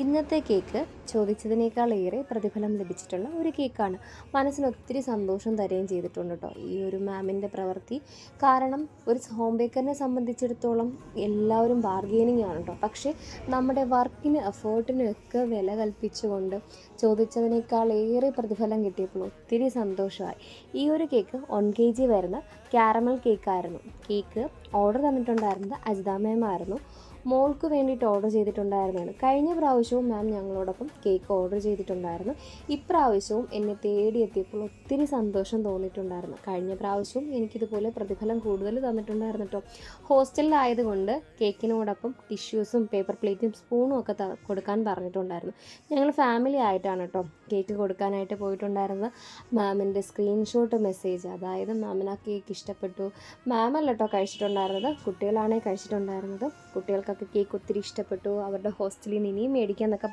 ഇന്നത്തെ കേക്ക് ചോദിച്ചതിനേക്കാളേറെ പ്രതിഫലം ലഭിച്ചിട്ടുള്ള ഒരു കേക്കാണ്. മനസ്സിന് ഒത്തിരി സന്തോഷം തരുകയും ചെയ്തിട്ടുണ്ട് കേട്ടോ ഈ ഒരു മാമിൻ്റെ പ്രവൃത്തി. കാരണം ഒരു ഹോം ബേക്കറിനെ സംബന്ധിച്ചിടത്തോളം എല്ലാവരും ബാർഗെയിനിങ് ആണ് കേട്ടോ. പക്ഷേ നമ്മുടെ വർക്കിന് എഫേർട്ടിനും ഒക്കെ വില കൽപ്പിച്ചുകൊണ്ട് ചോദിച്ചതിനേക്കാളേറെ പ്രതിഫലം കിട്ടിയപ്പോൾ ഒത്തിരി സന്തോഷമായി. ഈ ഒരു കേക്ക് 1 kg വരുന്ന ക്യാരമൽ കേക്കായിരുന്നു. കേക്ക് ഓർഡർ തന്നിട്ടുണ്ടായിരുന്നത് അജിത മാം ആയിരുന്നു. മോൾക്ക് വേണ്ടിയിട്ട് ഓർഡർ ചെയ്തിട്ടുണ്ടായിരുന്നതാണ്. കഴിഞ്ഞ പ്രാവശ്യവും മാം ഞങ്ങളോടൊപ്പം കേക്ക് ഓർഡർ ചെയ്തിട്ടുണ്ടായിരുന്നു. ഇപ്രാവശ്യവും എന്നെ തേടിയെത്തിയപ്പോൾ ഒത്തിരി സന്തോഷം തോന്നിയിട്ടുണ്ടായിരുന്നു. കഴിഞ്ഞ പ്രാവശ്യവും എനിക്കിതുപോലെ പ്രതിഫലം കൂടുതൽ തന്നിട്ടുണ്ടായിരുന്നു കേട്ടോ. ഹോസ്റ്റലിലായതുകൊണ്ട് കേക്കിനോടൊപ്പം ടിഷ്യൂസും പേപ്പർ പ്ലേറ്റും സ്പൂണും ഒക്കെ കൊടുക്കാൻ പറഞ്ഞിട്ടുണ്ടായിരുന്നു. ഞങ്ങൾ ഫാമിലി ആയിട്ടാണ് കേട്ടോ കേക്ക് കൊടുക്കാനായിട്ട് പോയിട്ടുണ്ടായിരുന്നത്. മാമിൻ്റെ സ്ക്രീൻഷോട്ട് മെസ്സേജ്, അതായത് മാമിന് ആ കേക്ക് ഇഷ്ടപ്പെട്ടു. മാമല്ല കേട്ടോ കഴിച്ചിട്ടുണ്ടായിരുന്നത്, കുട്ടികളാണേ കഴിച്ചിട്ടുണ്ടായിരുന്നത്. കുട്ടികൾക്കൊക്കെ കേക്ക് ഒത്തിരി ഇഷ്ടപ്പെട്ടു, അവരുടെ ഹോസ്റ്റലിൽ നിന്ന് ഇനിയും മേടിക്കാമെന്നൊക്കെ